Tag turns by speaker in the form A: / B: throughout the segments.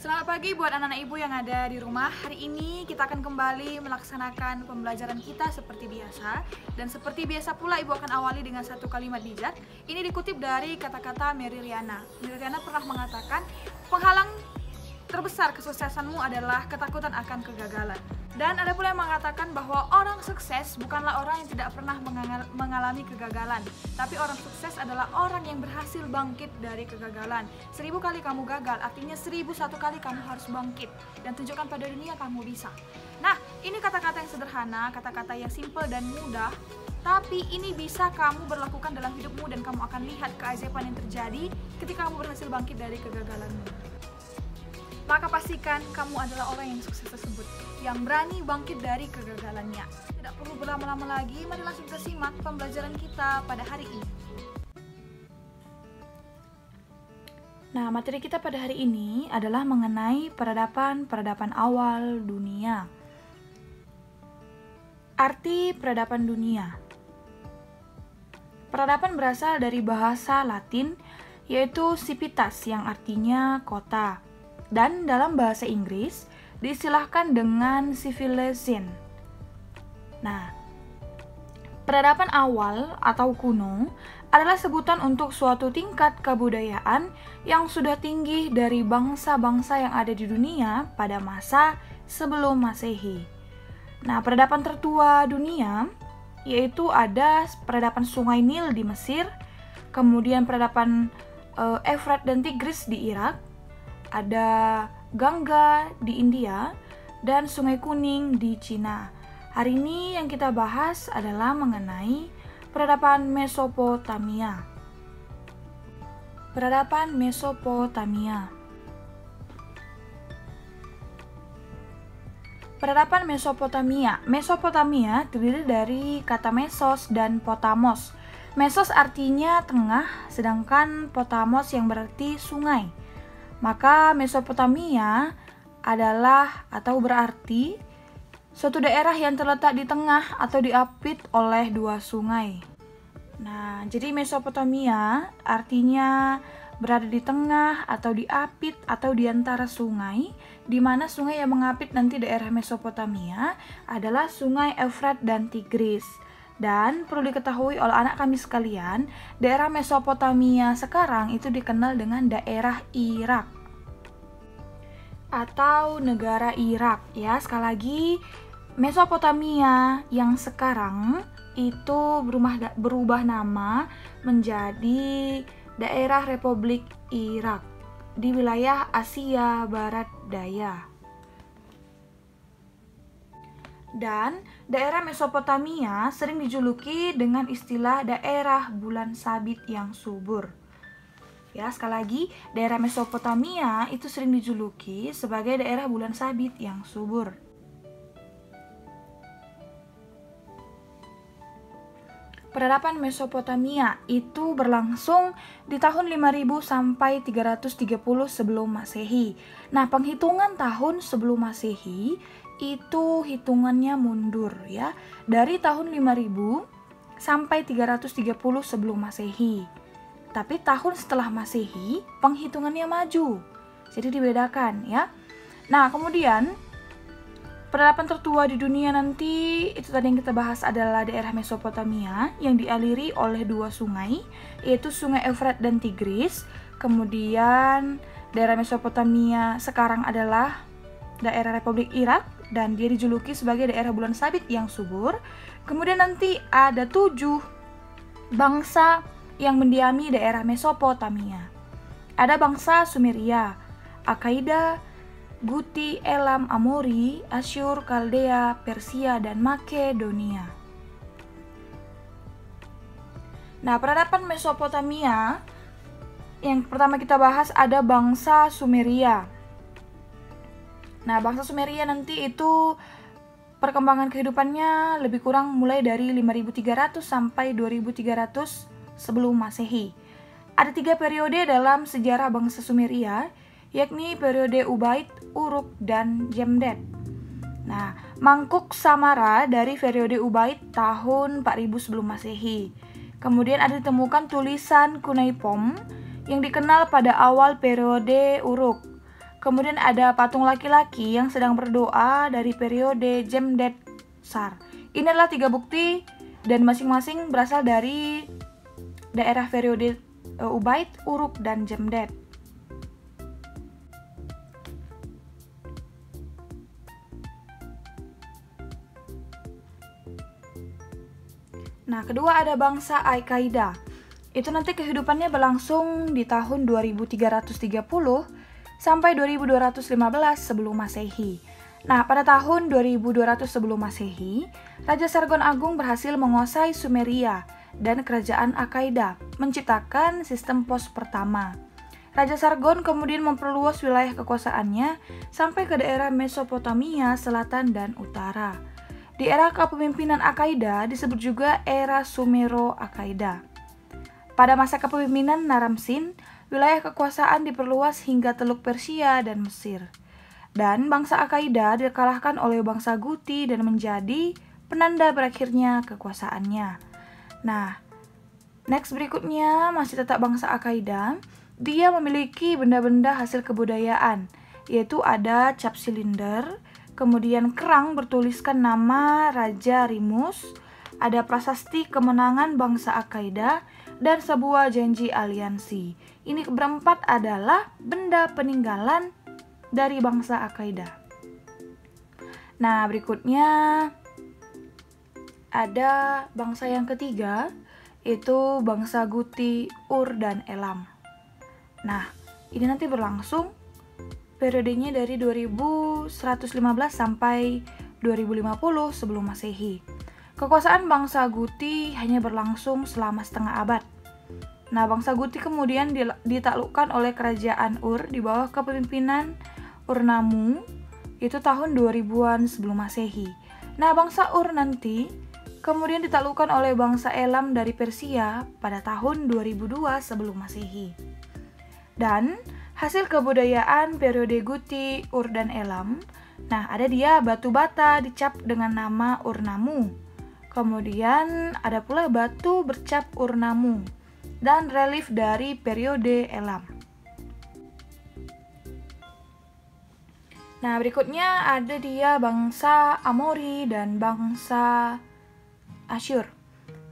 A: Selamat pagi buat anak-anak ibu yang ada di rumah. Hari ini kita akan kembali melaksanakan pembelajaran kita seperti biasa. Dan seperti biasa pula ibu akan awali dengan satu kalimat bijak. Ini dikutip dari kata-kata Mary Riana. Mary Riana pernah mengatakan, penghalang terbesar kesuksesanmu adalah ketakutan akan kegagalan. Dan ada pula yang mengatakan bahwa orang sukses bukanlah orang yang tidak pernah mengalami kegagalan, tapi orang sukses adalah orang yang berhasil bangkit dari kegagalan. 1000 kali kamu gagal, artinya 1001 kali kamu harus bangkit dan tunjukkan pada dunia kamu bisa. Nah, ini kata-kata yang sederhana, kata-kata yang simple dan mudah, tapi ini bisa kamu berlakukan dalam hidupmu dan kamu akan lihat keajaiban yang terjadi ketika kamu berhasil bangkit dari kegagalanmu. Maka pastikan kamu adalah orang yang sukses tersebut, yang berani bangkit dari kegagalannya. Tidak perlu berlama-lama lagi, mari langsung kita simak pembelajaran kita pada hari ini. Nah, materi kita pada hari ini adalah mengenai peradaban awal dunia. Arti peradaban dunia. Peradaban berasal dari bahasa Latin, yaitu civitas yang artinya kota. Dan dalam bahasa Inggris diistilahkan dengan civilization. Nah, peradaban awal atau kuno adalah sebutan untuk suatu tingkat kebudayaan yang sudah tinggi dari bangsa-bangsa yang ada di dunia pada masa sebelum Masehi. Nah, peradaban tertua dunia yaitu ada peradaban Sungai Nil di Mesir, kemudian peradaban Efrat dan Tigris di Irak, ada Gangga di India, dan Sungai Kuning di Cina. Hari ini yang kita bahas adalah mengenai peradaban Mesopotamia. Peradaban Mesopotamia. Peradaban Mesopotamia. Mesopotamia terdiri dari kata mesos dan potamos. Mesos artinya tengah, sedangkan potamos yang berarti sungai. Maka Mesopotamia adalah atau berarti suatu daerah yang terletak di tengah atau diapit oleh dua sungai. Nah, jadi Mesopotamia artinya berada di tengah atau diapit atau di antara sungai, di mana sungai yang mengapit nanti daerah Mesopotamia adalah Sungai Efrat dan Tigris. Dan perlu diketahui oleh anak kami sekalian, daerah Mesopotamia sekarang itu dikenal dengan daerah Irak atau negara Irak ya. Sekali lagi, Mesopotamia yang sekarang itu berubah nama menjadi daerah Republik Irak di wilayah Asia Barat Daya. Dan daerah Mesopotamia sering dijuluki dengan istilah daerah bulan sabit yang subur. Ya, sekali lagi, daerah Mesopotamia itu sering dijuluki sebagai daerah bulan sabit yang subur. Peradaban Mesopotamia itu berlangsung di tahun 5000 sampai 330 sebelum Masehi. Nah, penghitungan tahun sebelum Masehi itu hitungannya mundur ya, dari tahun 5000 sampai 330 sebelum Masehi. Tapi tahun setelah Masehi penghitungannya maju. Jadi dibedakan ya. Nah, kemudian peradaban tertua di dunia nanti itu tadi yang kita bahas adalah daerah Mesopotamia yang dialiri oleh dua sungai, yaitu Sungai Efrat dan Tigris. Kemudian daerah Mesopotamia sekarang adalah daerah Republik Irak dan dia dijuluki sebagai daerah bulan sabit yang subur. Kemudian nanti ada 7 bangsa yang mendiami daerah Mesopotamia. Ada bangsa Sumeria, Akkaida, Guti, Elam, Amori, Asyur, Kaldea, Persia, dan Makedonia. Nah, peradaban Mesopotamia yang pertama kita bahas ada bangsa Sumeria. Nah, bangsa Sumeria nanti itu perkembangan kehidupannya lebih kurang mulai dari 5300 sampai 2300 sebelum Masehi. Ada 3 periode dalam sejarah bangsa Sumeria, yakni periode Ubaid, Uruk, dan Jemdet. Nah, Mangkuk Samara dari periode Ubaid tahun 4000 sebelum Masehi. Kemudian ada ditemukan tulisan Cuneiform yang dikenal pada awal periode Uruk. Kemudian ada patung laki-laki yang sedang berdoa dari periode Jemdet Sar. Ini adalah 3 bukti dan masing-masing berasal dari daerah periode Ubaid, Uruk, dan Jemdet. Nah, kedua ada bangsa Al-Qaeda. Itu nanti kehidupannya berlangsung di tahun 2330 sampai 2215 sebelum Masehi. Nah, pada tahun 2200 sebelum Masehi, Raja Sargon Agung berhasil menguasai Sumeria dan kerajaan Al-Qaeda, menciptakan sistem pos pertama. Raja Sargon kemudian memperluas wilayah kekuasaannya sampai ke daerah Mesopotamia, selatan dan utara. Di era kepemimpinan Al-Qaeda disebut juga era Sumero-Al-Qaeda. Pada masa kepemimpinan Naram-Sin, wilayah kekuasaan diperluas hingga Teluk Persia dan Mesir. Dan bangsa Al-Qaeda dikalahkan oleh bangsa Guti dan menjadi penanda berakhirnya kekuasaannya. Nah, next berikutnya masih tetap bangsa Al-Qaeda. Dia memiliki benda-benda hasil kebudayaan, yaitu ada cap silinder, kemudian kerang bertuliskan nama Raja Rimus, ada prasasti kemenangan bangsa Al-Qaeda, dan sebuah janji aliansi. Ini berempat adalah benda peninggalan dari bangsa Al-Qaeda. Nah, berikutnya ada bangsa yang ketiga, yaitu bangsa Guti, Ur, dan Elam. Nah, ini nanti berlangsung periodenya dari 2115 sampai 2050 sebelum Masehi. Kekuasaan bangsa Guti hanya berlangsung selama setengah abad. Nah, bangsa Guti kemudian ditaklukkan oleh kerajaan Ur di bawah kepemimpinan Ur-Nammu, itu tahun 2000-an sebelum Masehi. Nah, bangsa Ur nanti kemudian ditaklukkan oleh bangsa Elam dari Persia pada tahun 2002 sebelum Masehi. Dan hasil kebudayaan periode Guti, Ur, dan Elam, nah ada dia batu bata dicap dengan nama Ur-Nammu. Kemudian ada pula batu bercap Ur-Nammu dan relief dari periode Elam. Nah, berikutnya ada dia bangsa Amori dan bangsa Asyur.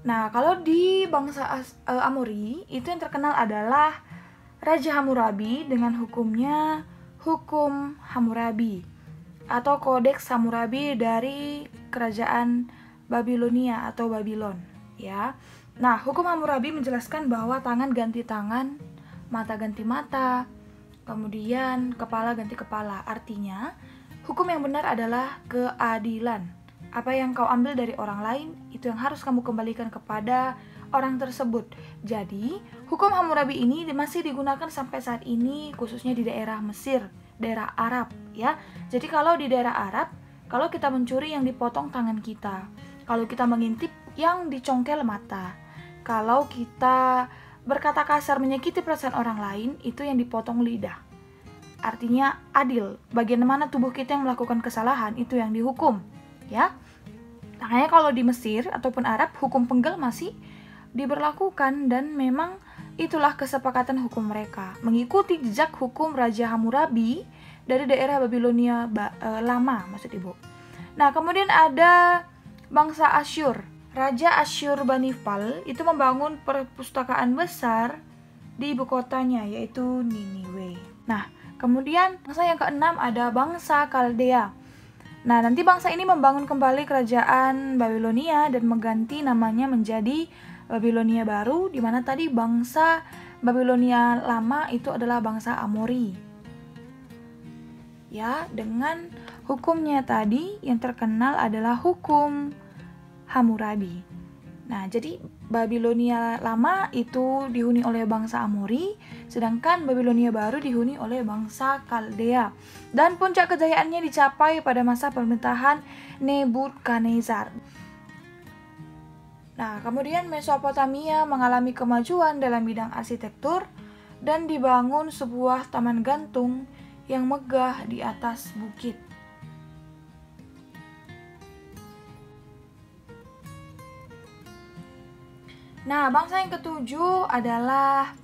A: Nah, kalau di bangsa Amori, itu yang terkenal adalah Raja Hammurabi dengan hukumnya Hukum Hammurabi atau Kodeks Hammurabi dari kerajaan Babilonia atau Babylon, ya. Nah, Hukum Hammurabi menjelaskan bahwa tangan ganti tangan, mata ganti mata, kemudian kepala ganti kepala. Artinya, hukum yang benar adalah keadilan. Apa yang kau ambil dari orang lain, itu yang harus kamu kembalikan kepada orang tersebut. Jadi, hukum Hammurabi ini masih digunakan sampai saat ini, khususnya di daerah Mesir, daerah Arab, ya. Jadi kalau di daerah Arab, kalau kita mencuri yang dipotong tangan kita, kalau kita mengintip yang dicongkel mata, kalau kita berkata kasar menyakiti perasaan orang lain, itu yang dipotong lidah. Artinya adil. Bagian mana tubuh kita yang melakukan kesalahan, itu yang dihukum, ya. Makanya kalau di Mesir ataupun Arab, hukum penggal masih diberlakukan dan memang itulah kesepakatan hukum mereka, mengikuti jejak hukum Raja Hammurabi dari daerah Babilonia lama, maksud ibu. Nah, kemudian ada bangsa Asyur. Raja Asyurbanipal itu membangun perpustakaan besar di ibu kotanya, yaitu Niniwe. Nah, kemudian bangsa yang keenam ada bangsa Kaldea. Nah, nanti bangsa ini membangun kembali kerajaan Babilonia dan mengganti namanya menjadi Babilonia baru, di mana tadi bangsa Babilonia lama itu adalah bangsa Amori. Ya, dengan hukumnya tadi yang terkenal adalah hukum Hammurabi. Nah, jadi Babilonia lama itu dihuni oleh bangsa Amori, sedangkan Babilonia baru dihuni oleh bangsa Kaldea. Dan puncak kejayaannya dicapai pada masa pemerintahan Nebukadnezar. Nah, kemudian Mesopotamia mengalami kemajuan dalam bidang arsitektur dan dibangun sebuah taman gantung yang megah di atas bukit. Nah, bangsa yang ketujuh adalah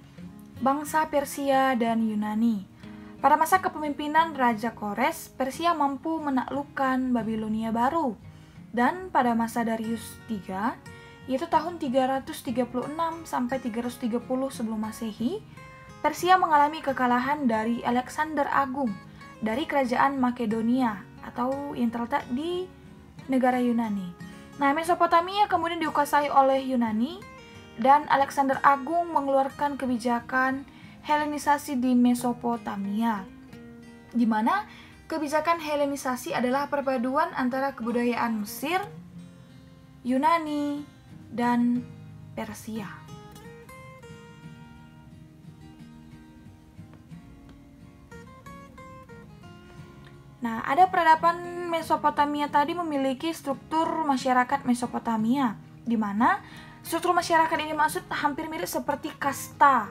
A: bangsa Persia dan Yunani. Pada masa kepemimpinan Raja Kores, Persia mampu menaklukkan Babilonia baru. Dan pada masa Darius III, yaitu tahun 336 sampai 330 sebelum Masehi, Persia mengalami kekalahan dari Alexander Agung dari kerajaan Makedonia atau yang terletak di negara Yunani. Nah, Mesopotamia kemudian dikuasai oleh Yunani dan Alexander Agung mengeluarkan kebijakan Helenisasi di Mesopotamia, di mana kebijakan Helenisasi adalah perpaduan antara kebudayaan Mesir, Yunani, dan Persia. Nah, ada peradaban Mesopotamia tadi memiliki struktur masyarakat Mesopotamia, di mana struktur masyarakat ini maksud hampir mirip seperti kasta.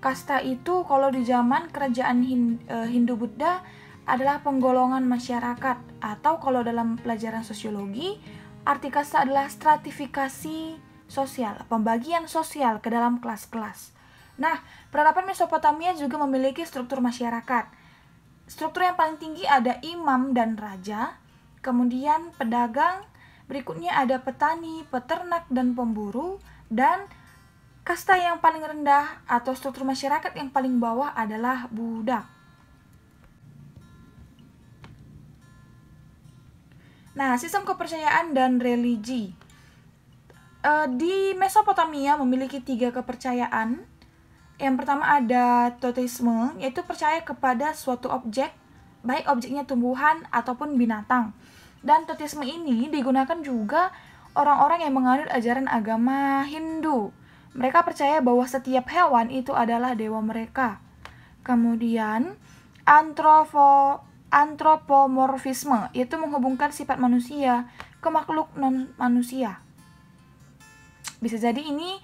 A: Kasta itu kalau di zaman kerajaan Hindu-Buddha adalah penggolongan masyarakat, atau kalau dalam pelajaran sosiologi, arti kasta adalah stratifikasi sosial, pembagian sosial ke dalam kelas-kelas. Nah, peradaban Mesopotamia juga memiliki struktur masyarakat. Struktur yang paling tinggi ada imam dan raja, kemudian pedagang, berikutnya ada petani, peternak, dan pemburu, dan kasta yang paling rendah atau struktur masyarakat yang paling bawah adalah budak. Nah, sistem kepercayaan dan religi. Di Mesopotamia memiliki 3 kepercayaan. Yang pertama ada toteisme, yaitu percaya kepada suatu objek, baik objeknya tumbuhan ataupun binatang. Dan toteisme ini digunakan juga orang-orang yang menganut ajaran agama Hindu. Mereka percaya bahwa setiap hewan itu adalah dewa mereka. Kemudian antropomorfisme, yaitu menghubungkan sifat manusia ke makhluk non-manusia. Bisa jadi ini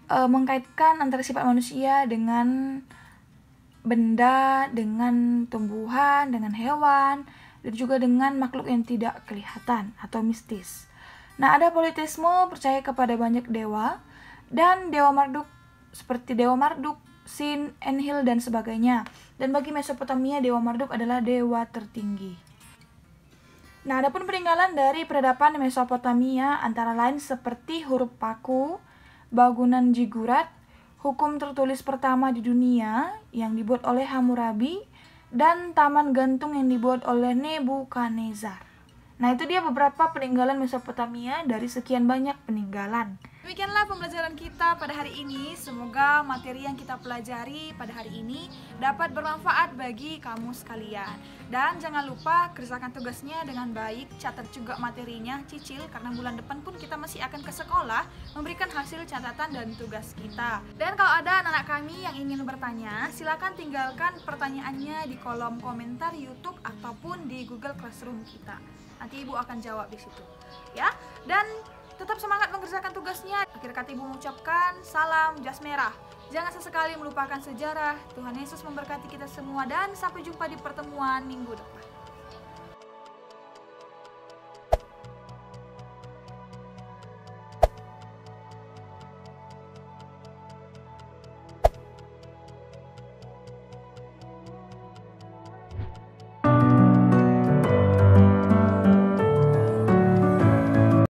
A: mengkaitkan antara sifat manusia dengan benda, dengan tumbuhan, dengan hewan, dan juga dengan makhluk yang tidak kelihatan atau mistis. Nah, ada politisme, percaya kepada banyak dewa, dan Dewa Marduk seperti Dewa Marduk, Sin, Enlil, dan sebagainya. Dan bagi Mesopotamia, Dewa Marduk adalah dewa tertinggi. Nah, adapun peninggalan dari peradaban Mesopotamia antara lain seperti huruf paku, bangunan zigurat, hukum tertulis pertama di dunia yang dibuat oleh Hammurabi, dan taman gantung yang dibuat oleh Nebukadnezar. Nah, itu dia beberapa peninggalan Mesopotamia dari sekian banyak peninggalan. Demikianlah pembelajaran kita pada hari ini. Semoga materi yang kita pelajari pada hari ini dapat bermanfaat bagi kamu sekalian. Dan jangan lupa kerjakan tugasnya dengan baik, catat juga materinya, cicil, karena bulan depan pun kita masih akan ke sekolah memberikan hasil catatan dan tugas kita. Dan kalau ada anak-anak kami yang ingin bertanya, silakan tinggalkan pertanyaannya di kolom komentar YouTube ataupun di Google Classroom kita. Nanti Ibu akan jawab di situ, ya. Dan tetap semangat mengerjakan tugasnya. Akhir kata Ibu mengucapkan salam jas merah. Jangan sesekali melupakan sejarah. Tuhan Yesus memberkati kita semua dan sampai jumpa di pertemuan minggu depan.